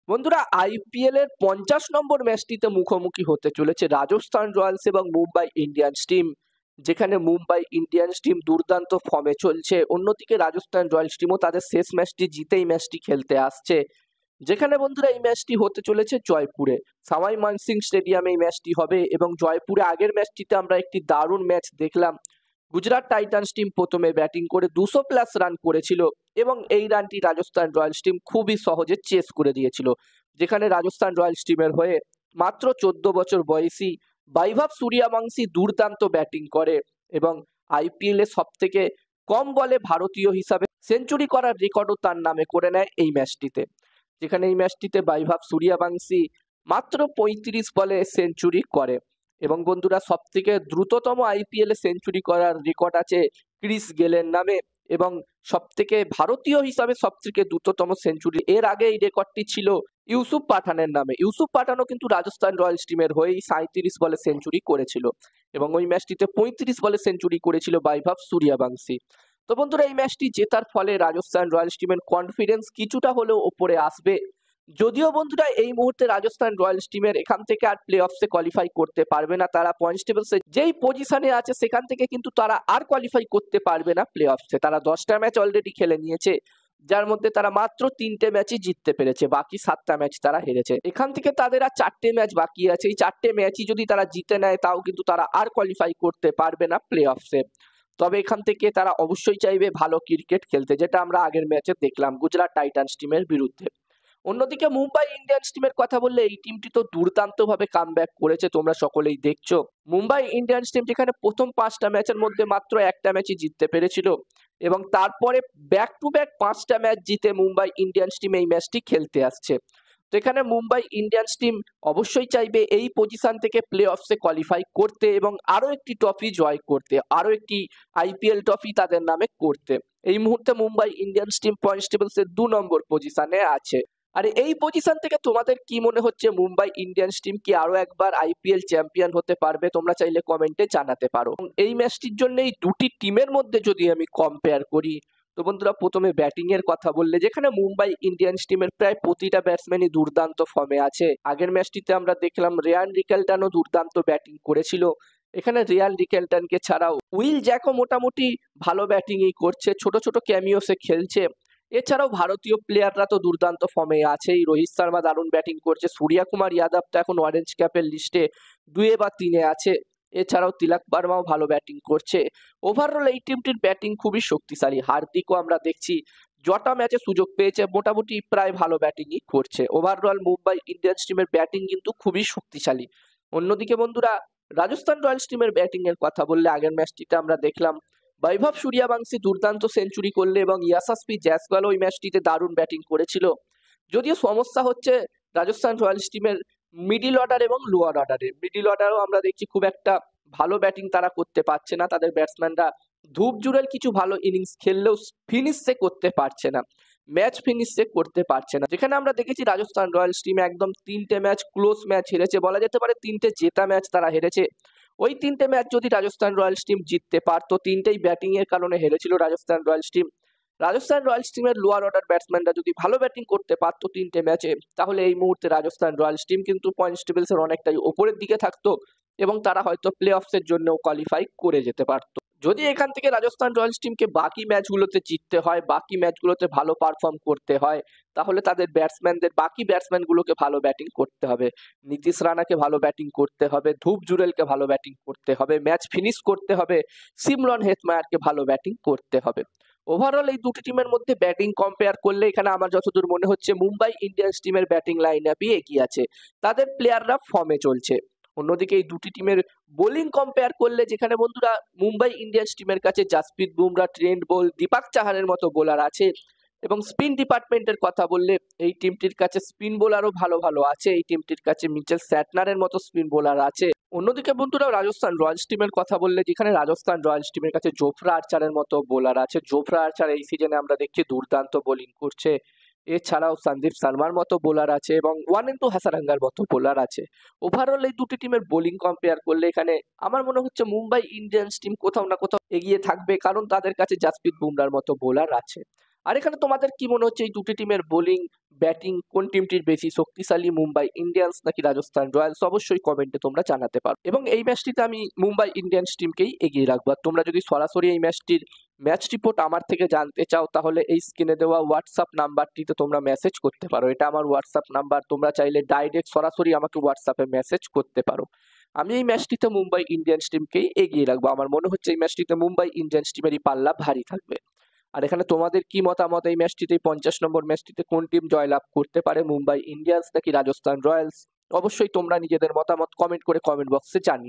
বন্ধুরা, আইপিএল এর 50 নম্বর ম্যাচটিতে মুখোমুখি হতে চলেছে রাজস্থান রয়্যালস এবং মুম্বাই ইন্ডিয়ান্স টিম। যেখানে মুম্বাই ইন্ডিয়ান্স টিম দুর্দান্ত ফর্মে চলছে, অন্যদিকে রাজস্থান রয়্যালস টিমও তাদের শেষ ম্যাচটি জিতেই ম্যাচটি খেলতে আসছে। যেখানে বন্ধুরা এই ম্যাচটি হতে চলেছে জয়পুরে, সাওয়াই মানসিং স্টেডিয়ামে এই ম্যাচটি হবে। এবং জয়পুরে আগের ম্যাচটিতে আমরা একটি দারুণ ম্যাচ দেখলাম। গুজরাট টাইটান্স টিম প্রথমে ব্যাটিং করে 200+ রান করেছিল এবং এই রানটি রাজস্থান রয়্যালস টিম খুবই সহজে চেস করে দিয়েছিল। যেখানে রাজস্থান রয়্যালস টিমের হয়ে মাত্র 14 বছর বয়সী বৈভব সূর্যবংশী দুর্দান্ত ব্যাটিং করে এবং আইপিএল এ সব থেকে কম বলে ভারতীয় হিসাবে সেঞ্চুরি করার রেকর্ডও তার নামে করে নেয় এই ম্যাচটিতে। যেখানে এই ম্যাচটিতে বৈভব সূর্যবংশী মাত্র 35 বলে সেঞ্চুরি করে। এবং বন্ধুরা, সব থেকে দ্রুততম আইপিএল এ সেঞ্চুরি করার রেকর্ড আছে ক্রিস গেলের নামে। এবং সব থেকে ভারতীয় হিসাবে সব থেকে দ্রুততম সেঞ্চুরি এর আগে এই রেকর্ডটি ছিল ইউসুফ পাঠানের নামে। ইউসুফ পাঠানও কিন্তু রাজস্থান রয়্যালস টিমের হয়েই 37 বলে সেঞ্চুরি করেছিল এবং ওই ম্যাচটিতে 35 বলে সেঞ্চুরি করেছিল বৈভব সূর্যবংশী। তো বন্ধুরা, এই ম্যাচটি জেতার ফলে রাজস্থান রয়্যালস টিমের কনফিডেন্স কিছুটা হলেও ওপরে আসবে। যদিও বন্ধুরা, এই মুহূর্তে রাজস্থান রয়্যালস টিমের এখান থেকে আর প্লে অফসে কোয়ালিফাই করতে পারবে না। তারা পয়েন্টস টেবলসে যেই পজিশনে আছে সেখান থেকে কিন্তু তারা আর কোয়ালিফাই করতে পারবে না প্লে অফসে। তারা 10টা ম্যাচ অলরেডি খেলে নিয়েছে, যার মধ্যে তারা মাত্র 3টে ম্যাচই জিততে পেরেছে, বাকি 7টা ম্যাচ তারা হেরেছে। এখান থেকে তাদের আর 4টে ম্যাচ বাকি আছে। এই 4টে ম্যাচই যদি তারা জিতে নেয় তাও কিন্তু তারা আর কোয়ালিফাই করতে পারবে না প্লে অফসে। তবে এখান থেকে তারা অবশ্যই চাইবে ভালো ক্রিকেট খেলতে, যেটা আমরা আগের ম্যাচে দেখলাম গুজরাট টাইটান্স টিমের বিরুদ্ধে। অন্যদিকে মুম্বাই ইন্ডিয়ান্স টিমের কথা বললে এই টিমটি তো দুর্দান্ত ভাবে কামব্যাক করেছে, তোমরা সকলেই দেখছো। মুম্বাই ইন্ডিয়ান্স টিম যেখানে প্রথম 5টা ম্যাচের মধ্যে মাত্র একটা ম্যাচই জিততে পেরেছিল এবং তারপরে ব্যাক টু ব্যাক 5টা ম্যাচ জিতে মুম্বাই ইন্ডিয়ান্স টিম এই ম্যাচটি খেলতে আসছে। তো এখানে মুম্বাই ইন্ডিয়ান্স টিম অবশ্যই চাইবে এই পজিশন থেকে প্লে অফসে কোয়ালিফাই করতে এবং আরো একটি ট্রফি জয় করতে, আরো একটি আইপিএল ট্রফি তাদের নামে করতে। এই মুহূর্তে মুম্বাই ইন্ডিয়ান্স টিম পয়েন্টস টেবলসের 2 নম্বর পজিশনে আছে। আর এই পজিশন থেকে তোমাদের কি মনে হচ্ছে, মুম্বাই ইন্ডিয়ান্স টিম কি আরো একবার আইপিএল চ্যাম্পিয়ন হতে পারবে? তোমরা চাইলে কমেন্টে জানাতে পারো। এই ম্যাচটির জন্য এই দুটি টিমের মধ্যে যদি আমি কম্পেয়ার করি, তো বন্ধুরা প্রথমে ব্যাটিং এর কথা বললে যেখানে মুম্বাই ইন্ডিয়ান্স টিমের প্রায় প্রতিটা ব্যাটসম্যানই দুর্দান্ত ফর্মে আছে। আগের ম্যাচটিতে আমরা দেখলাম রিয়ান রিকেলটনও দুর্দান্ত ব্যাটিং করেছিল। এখানে রিয়ান রিকেলটনকে ছাড়াও উইল জ্যাকও মোটামুটি ভালো ব্যাটিংই করছে, ছোট ছোট ক্যামিওসে খেলছে। এছাড়াও ভারতীয় প্লেয়াররা তো দুর্দান্ত ফর্মে আছেই। রোহিত শর্মা দারুণ ব্যাটিং করছে, সূর্যকুমার যাদব তো এখন অরেঞ্জ ক্যাপের লিস্টে 2 বা 3-এ আছে। এছাড়াও তিলক বর্মাও ভালো ব্যাটিং করছে। ওভারঅল এই টিমটির ব্যাটিং খুবই শক্তিশালী। হার্দিকও আমরা দেখছি যটা ম্যাচে সুযোগ পেয়েছে মোটামুটি প্রায় ভালো ব্যাটিংই করছে। ওভারঅল মুম্বাই ইন্ডিয়ান্স টিমের ব্যাটিং কিন্তু খুবই শক্তিশালী। অন্যদিকে বন্ধুরা, রাজস্থান রয়্যালস টিমের ব্যাটিং এর কথা বললে আগের ম্যাচটিতে আমরা দেখলাম বৈভব সূর্যবংশী দুর্দান্ত সেঞ্চুরি করলে এবং ইয়াশাস্পি জয়সওয়াল ওই ম্যাচটিতে দারুণ ব্যাটিং করেছিল। যদিও সমস্যা হচ্ছে রাজস্থান রয়্যালস টিমের মিডিল অর্ডার এবং লোয়ার অর্ডারে। মিডিল অর্ডারও আমরা দেখছি খুব একটা ভালো ব্যাটিং তারা করতে পারছে না। তাদের ব্যাটসম্যানরা ধূপ জুড়েল কিছু ভালো ইনিংস খেললেও ফিনিশ সে করতে পারছে না, ম্যাচ ফিনিশ সে করতে পারছে না। যেখানে আমরা দেখেছি রাজস্থান রয়্যালস টিম একদম 3টে ম্যাচ ক্লোজ ম্যাচ হেরেছে, বলা যেতে পারে 3টে জেতা ম্যাচ তারা হেরেছে। ওই 3টে ম্যাচ যদি রাজস্থান রয়্যালস টিম জিততে পারতো, 3টেই ব্যাটিং এর কারণে হেরেছিল Rajasthan Royals team. Rajasthan Royals টিমের লোয়ার অর্ডার ব্যাটসম্যানরা যদি ভালো ব্যাটিং করতে পারতো 3টে ম্যাচে, তাহলে এই মুহূর্তে রাজস্থান রয়্যালস টিম কিন্তু পয়েন্টস টেবিলসের অনেকটাই ওপরের দিকে থাকতো এবং তারা হয়তো প্লে অফসের জন্য কোয়ালিফাই করে যেতে পারতো। যদি এখান থেকে রাজস্থান রয়্যালস টিমকে বাকি ম্যাচগুলোতে জিততে হয়, বাকি ম্যাচগুলোতে ভালো পারফর্ম করতে হয়, তাহলে তাদের বাকি ব্যাটসম্যানগুলোকে ভালো ব্যাটিং করতে হবে। নীতিশ রানাকে ভালো ব্যাটিং করতে হবে, ধূপ জুড়েলকে ভালো ব্যাটিং করতে হবে, ম্যাচ ফিনিশ করতে হবে, সিমরন হেটমায়ারকে ভালো ব্যাটিং করতে হবে। ওভারঅল এই দুটি টিমের মধ্যে ব্যাটিং কম্পেয়ার করলে এখানে আমার যতদূর মনে হচ্ছে মুম্বাই ইন্ডিয়ান্স টিমের ব্যাটিং লাইন আপই এগিয়ে আছে, তাদের প্লেয়াররা ফর্মে চলছে। অন্যদিকে এই দুটি টিমের বোলিং কম্পেয়ার করলে যেখানে বন্ধুরা মুম্বাই ইন্ডিয়ান্স টিমের কাছে জাসপ্রীত বুমরা, ট্রেন্ট বোল্ট, দীপক চাহারের মতো বোলার আছে এবং স্পিন ডিপার্টমেন্টের কথা বললে এই টিমটির কাছে স্পিন বোলারও ভালো ভালো আছে। এই টিমটির কাছে মিচেল স্যাটনারের মতো স্পিন বোলার আছে। অন্যদিকে বন্ধুরা রাজস্থান রয়্যালস টিমের কথা বললে যেখানে রাজস্থান রয়্যালস টিমের কাছে জোফরা আর্চারের মতো বোলার আছে। জোফরা আর্চার এই সিজনে আমরা দেখছি দুর্দান্ত বোলিং করছে। এছাড়াও সন্দীপ শর্মার মতো বোলার আছে এবং ওয়ানেন্টু হাসারাঙ্গার মতো বোলার আছে। ওভারঅল এই দুটি টিমের বোলিং কম্পেয়ার করলে এখানে আমার মনে হচ্ছে মুম্বাই ইন্ডিয়ান্স টিম কোথাও না কোথাও এগিয়ে থাকবে, কারণ তাদের কাছে জাসপ্রীত বুমরার মতো বোলার আছে। আর এখানে তোমাদের কি মনে হচ্ছে এই দুটি টিমের বোলিং, ব্যাটিং কোন টিমটির বেশি শক্তিশালী, মুম্বাই ইন্ডিয়ান্স নাকি রাজস্থান রয়্যালস? অবশ্যই কমেন্টে তোমরা জানাতে পারো। এবং এই ম্যাচটিতে আমি মুম্বাই ইন্ডিয়ান্স টিমকেই এগিয়ে রাখবো। আর তোমরা যদি সরাসরি এই ম্যাচটির ম্যাচ রিপোর্ট আমার থেকে জানতে চাও তাহলে এই স্ক্রিনে দেওয়া হোয়াটসঅ্যাপ নাম্বারটিতে তোমরা মেসেজ করতে পারো। এটা আমার হোয়াটসঅ্যাপ নাম্বার, তোমরা চাইলে ডাইরেক্ট সরাসরি আমাকে হোয়াটসঅ্যাপে মেসেজ করতে পারো। আমি এই ম্যাচটিতে মুম্বাই ইন্ডিয়ান্স টিমকেই এগিয়ে রাখবো। আমার মনে হচ্ছে এই ম্যাচটিতে মুম্বাই ইন্ডিয়ান্স টিমেরই পাল্লা ভারী থাকবে। আর এখানে তোমাদের কি মতামত এই ম্যাচটিতে, 50 নম্বর ম্যাচটিতে কোন টিম জয়লাভ করতে পারে, মুম্বাই ইন্ডিয়ান্স নাকি রাজস্থান রয়্যালস? অবশ্যই তোমরা নিজেদের মতামত কমেন্ট করে কমেন্ট বক্সে জানিও।